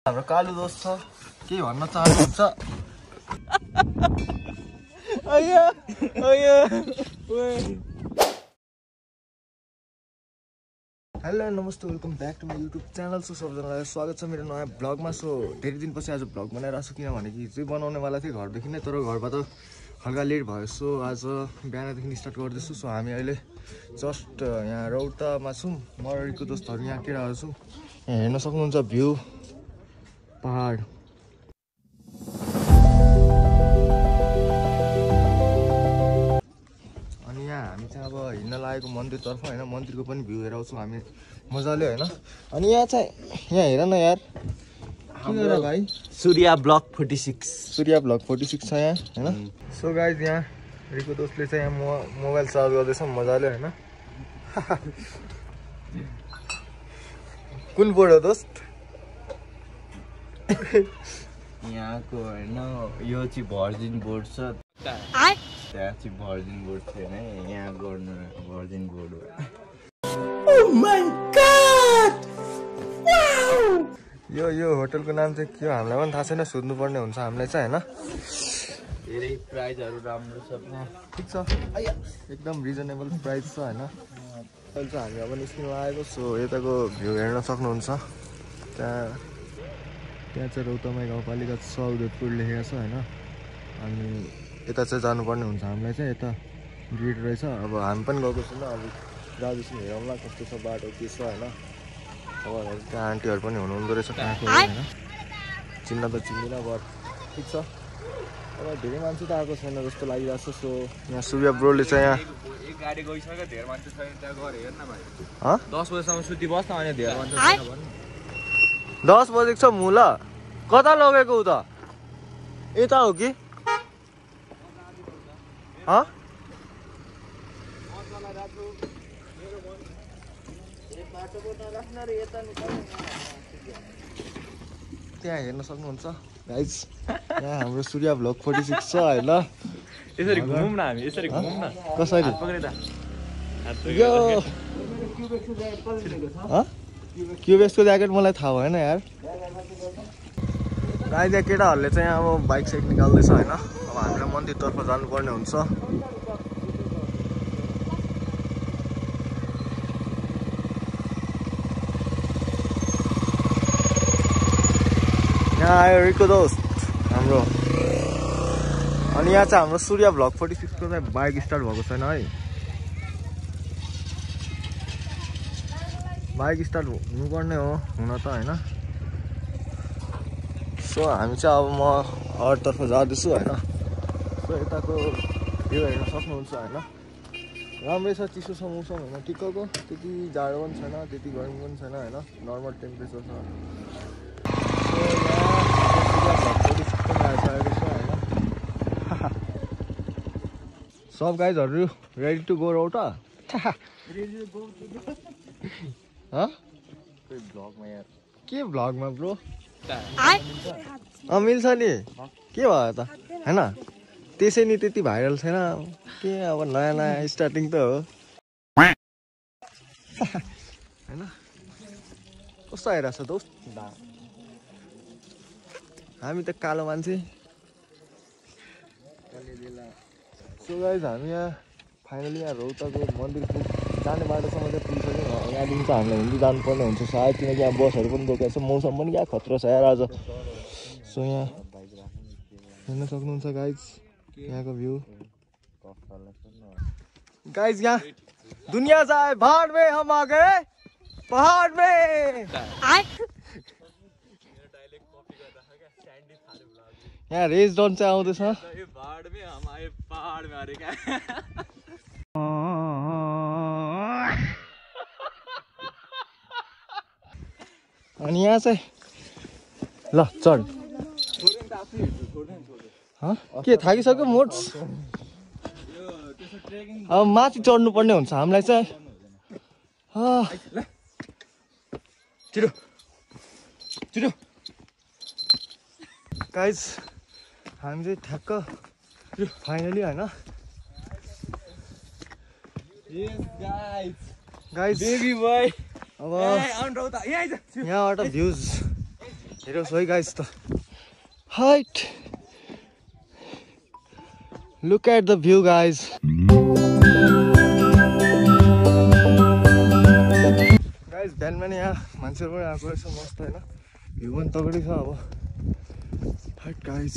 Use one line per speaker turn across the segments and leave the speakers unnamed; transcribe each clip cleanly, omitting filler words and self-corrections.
हाम्रो कालु दोस्त छ के भन्न चाहनुहुन्छ
अयो अयो
हेलो नमस्ते welcome back to my YouTube channel. So सबैजनालाई स्वागत छ मेरो नयाँ ब्लगमा। सो धेरै दिनपछि आज ब्लग बनाइरहेको छु किनभने कि चाहिँ बनाउनेवाला थिएँ घरदेखि नै, तर घरबाट हल्का लेट भयो। सो आज बिहानदेखि स्टार्ट गर्दैछु। सो हामी अहिले जस्ट यहाँ रौतामा छौँ, मरडीको दोस्तहरू यहाँ केटाहरू छौँ। यहाँ हेर्न सक्नुहुन्छ भ्यू पहाड। अनि यहाँ हामी चाहिँ अब हिँड्न लागेको मन्दिरतर्फ होइन, मन्दिरको पनि भ्यू हेराउँछौँ हामी मजाले होइन। अनि यहाँ चाहिँ यहाँ हेर न यार के गरेर भाइ
सूर्य ब्लक 46
सूर्य ब्लक 46 छ यहाँ होइन। सो गाइज यहाँ रिको दोस्तले चाहिँ यहाँ मोबाइल चार्ज गर्दैछ मजाले होइन। कुन बोर्ड हो दोस्त?
यहाँको होइन यो चाहिँ भर्जिन बोर्ड छ, त्यहाँ चाहिँ भर्जिन बोर्ड थिएन, यहाँ गर्नु भर्जिन बोर्ड हो। Oh my God!
यो होटलको नाम चाहिँ के हो हामीलाई पनि थाहा छैन, सोध्नुपर्ने हुन्छ हामीलाई चाहिँ होइन।
धेरै प्राइजहरू राम्रो छ,
ठिक छ एकदम रिजनेबल प्राइस छ होइन। अहिले चाहिँ हामी अब निस्किनु लागेको। सो यताको भ्यू हेर्न सक्नुहुन्छ। त्यहाँ चाहिँ रौतमाई गाउँपालिका सौदेतपुर लेखेको छ होइन। अनि यता चाहिँ जानुपर्ने हुन्छ हामीलाई चाहिँ, यता गेट रहेछ। अब हामी पनि गएको छैन, अब जाँदैछौँ हेरौँला कस्तो छ बाटो के छ होइन। अब त्यहाँ आन्टीहरू पनि हुनुहुँदो रहेछ कहाँको होइन, चिन्न त चिन्दिनँ बट ठिक छ। अब धेरै मान्छे त आएको छैन जस्तो लागिरहेको छ। सो यहाँ सूर्य ब्रोले चाहिँ यहाँ
गाडी गइसक्यो, धेरै मान्छे छैन त्यहाँ गएर हेर्न भाइ।
10
बजेसम्म सुति बस्न, अनि धेरै मान्छे छैन भन्नु।
10 बजेको छ मुल कता लगेको उता यता हो कि त्यहाँ हेर्न सक्नुहुन्छ गाइज। यहाँ हाम्रो सूर्य ब्लक 46 छ होइन।
यसरी घुमौँ न हामी, यसरी घुमौँ न।
कसरी यो क्युबेक्सको ज्याकेट मलाई थाहा भएन यार। गाइज यहाँ केटाहरूले चाहिँ अब बाइक साइक निकाल्दैछ होइन। अब हामीलाई मन्दिरतर्फ जानुपर्ने हुन्छ। यहाँ आयो रिको दोस्त हाम्रो। अनि यहाँ चाहिँ हाम्रो सूर्य ब्लक 46 को चाहिँ बाइक स्टार्ट भएको छैन है। बाइक स्टार्ट हुनुपर्ने हो हुन त होइन। सो हामी चाहिँ अब म अरूतर्फ जाँदैछु होइन। सो यताको भ्यू हेर्न सक्नुहुन्छ होइन। राम्रै छ, चिसो छ मौसम होइन ठिक्कको, त्यति जाडो पनि छैन त्यति गर्मी पनि छैन होइन, नर्मल टेम्परेचर छ। सब गाइजहरू रेडी टु गो रौटा? के भ्लगमा ब्रो मिल्छ नि के भयो त होइन। त्यसै नि त्यति भाइरल छैन के, अब नयाँ नयाँ स्टार्टिङ त हो होइन। कस्तो आइरहेको छ दोस्त? हामी त कालो मान्छे। सो गाइज हामी यहाँ फाइनली यहाँ रौताको मन्दिर जाने बाटोसम्म चाहिँ पुगिसक्यौँ। यहाँदेखि चाहिँ हामीलाई हिँड्दै जानुपर्ने हुन्छ सायद, किनकि यहाँ बसहरू पनि रोकेको छ। मौसम पनि क्या खतरा छ यार आज। सो यहाँ हेर्न सक्नुहुन्छ गाइज यहाँको भ्यू। गाइज यहाँ दुनिया जाए भाड में हम आ गए पहाड में। यहाँ रेस डन चाहिँ आउँदैछ। अनि यहाँ चाहिँ ल चढ के थाकिसक्यो मोड्स। अब माथि चढ्नु पर्ने हुन्छ हामीलाई चाहिँ। छिटो छिटो गाइज हामी चाहिँ ठ्याक्क फाइनली होइन गाइज
बेबी बोय
अब यहाँबाट भ्युज हेरोस् है गाइस त हाइट look at the view guys guys बिहानमा नि यहाँ मान्छेहरू पनि आएको रहेछ मस्त होइन भ्यू पनि तगडी छ अब हाइट गाइस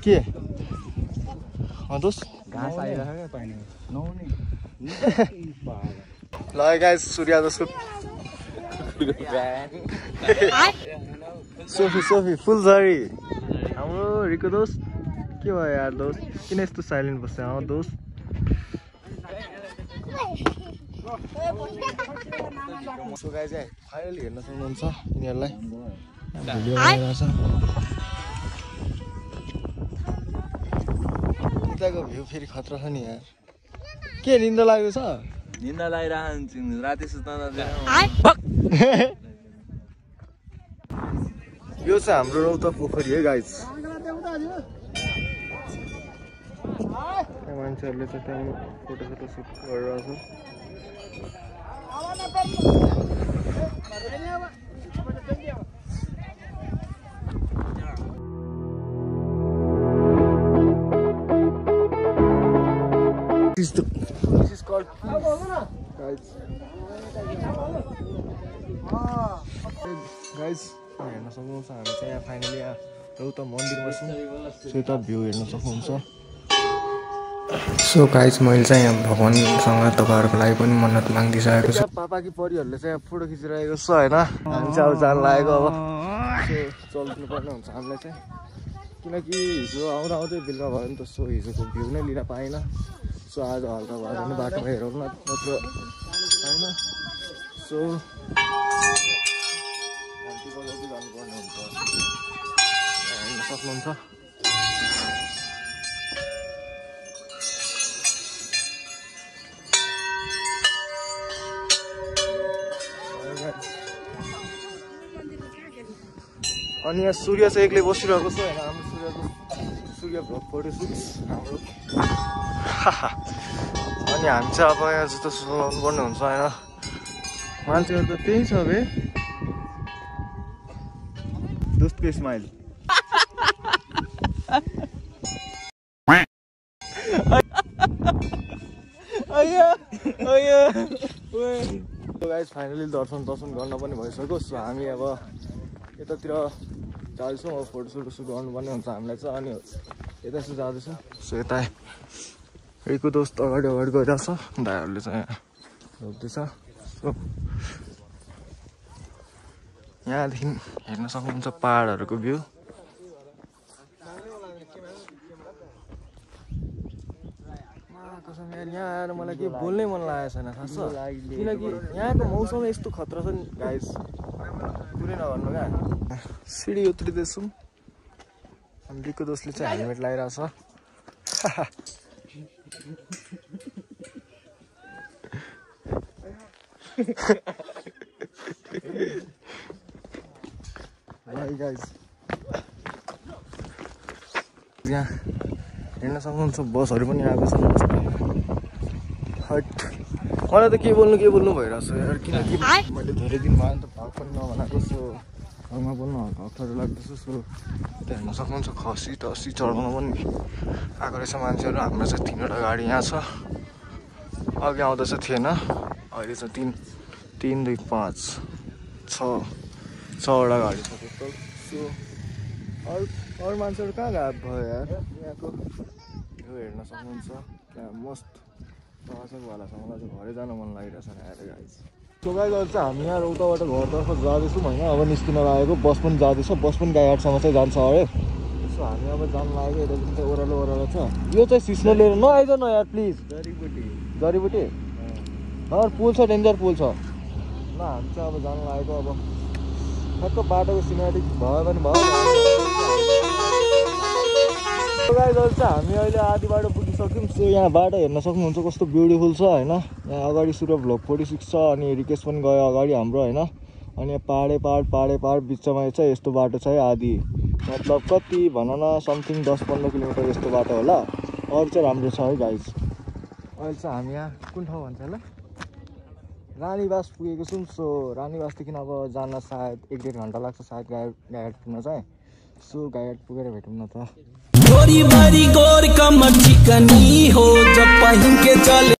के दोस्त
घाँस आइरहेको क्या पानी नहुने
ल गाइस सूर्य दोस्तको सोफी सोफी फुल सरी हाम्रो रिको दोस्त के भयो यार दोस्त किन यस्तो साइलेन्ट बस्छ दोस्त सो गाइस फाइनली हेर्न सक्नुहुन्छ यिनीहरूलाई भिडियो बनाइरहेछ यताको भ्यू फेरि खतरा छ नि यार के निन्दा लागेको छ
निन्दा लगाइरहन्छु राति सुत्न
यो चाहिँ हाम्रो रौता पोखरी है गाइस मान्छेहरूले चाहिँ त्यहाँ फोटो सुट गरिरहेछ This is called guys. Guys, हेर्न सक्नुहुन्छ हामी चाहिँ यहाँ फाइनली यहाँ रौता मन्दिरमा छौँ सो यता भ्यू हेर्न सक्नुहुन्छ
सो गाइस मैले चाहिँ यहाँ भगवानसँग तपाईँहरूको लागि पनि मन्नत मागिदिइसकेको छु
पापा कि परिहरूले चाहिँ फोटो खिचिरहेको छ होइन हामी चाहिँ अब जान लागेको अब सो चल्नु पर्ने हुन्छ हामीलाई चाहिँ किनकि हिजो आउँदा आउँदै बेलुका भयो नि त सो हिजोको भ्यू नै लिन पाएन सो आज हल्का भएर पनि बाटोमा हेरौँ न नत्र होइन सो जानुपर्ने हुन्छ हेर्न सक्नुहुन्छ अनि यहाँ सूर्य चाहिँ एक्लै बसिरहेको छ होइन हाम्रो सूर्य भ्लग 46 हाम्रो अनि हामी चाहिँ अब यहाँ जस्तो सुनाउनु पर्ने हुन्छ होइन मान्छेहरू त त्यही छ बे दोस्तको स्माइल गाइस फाइनली दर्शन गर्न पनि भइसक्यो सो हामी अब यतातिर जाँदैछौँ अब फोटो सुट गर्नुपर्ने हुन्छ हामीलाई चाहिँ अनि यता चाहिँ जाँदैछौँ सो यता रिको दोस्त अगाडि गइरहेछ दाइहरूले चाहिँ यहाँ रोक्दैछ सो यहाँदेखि हेर्न सक्नुहुन्छ पहाडहरूको भ्यू कसम यार यहाँ आएर मलाई के बोल्नै मन लागेको छैन थाहा छ किनकि यहाँको मौसम यस्तो खतरा छ नि गाइस कुरै नभन्नु क्या सिडी उत्रिँदैछौँ अनि रिको दोस्तले चाहिँ हेलमेट लगाइरहेछ गाइस यहाँ हेर्न सक्नुहुन्छ बसहरू पनि आएको छ हट मलाई त के बोल्नु भइरहेको छ यार किनकि मैले धेरै दिन भयो नि त भाग पनि नभनाएको सो घरमा बोल्नु अप्ठ्यारो लाग्दैछ सो त्यहाँ हेर्न सक्नुहुन्छ खसी टसी चढाउनु पनि आएको रहेछ मान्छेहरू हाम्रो चाहिँ 3वटा गाडी यहाँ छ अघि आउँदा चाहिँ थिएन अहिले चाहिँ 3 2 5 6वटा गाडी छ टोटल सो अरू मान्छेहरू कहाँ गएको भयो यार यहाँको भ्यू हेर्न सक्नुहुन्छ त्यहाँ मस्त चकाचकवाला छ मलाई चाहिँ घरै जान मन लागिरहेछ आएर गाइस सो गाइस अहिले चाहिँ हामी यहाँ रौताबाट घरतर्फ जाँदैछौँ होइन अब निस्किन लागेको बस पनि जाँदैछ बस पनि गाईहाटसम्म चाहिँ जान्छ अरे सो हामी अब जान लागेको यता जुन चाहिँ ओह्रालो छ यो चाहिँ सिस्नो लिएर नआइज न यार प्लिज जडीबुटी पुल छ डेन्जर पुल छ ल हामी चाहिँ अब जान लागेको अब ठ्याक्क बाटोको सिनेमेटिक भयो भने भयो गाइस चाहिँ हामी अहिले आधी बाटो पुगिसक्यौँ सो यहाँ बाटो हेर्न सक्नुहुन्छ कस्तो ब्युटिफुल छ होइन यहाँ अगाडि सूर्य भ्लग 46 छ अनि रिकेश पनि गयो अगाडि हाम्रो होइन अनि यहाँ पाहाडे बिचमा चाहिँ यस्तो बाटो छ है आधी मतलब कति भन न समथिङ 10-15 किलोमिटर यस्तो बाटो होला अरू चाहिँ राम्रो छ है गाइस अहिले चाहिँ हामी यहाँ कुन ठाउँ भन्छ होला रानीबास पुगेको छौँ। सो रानीबासदेखि अब जान सायद 1-1.5 घन्टा लाग्छ सायद गाइड पुग्न चाहिँ। सो गाइड पुगेर भेटौँ न त।
गोरी बारी गोर कमर चिकनी हो जब पहिन के चले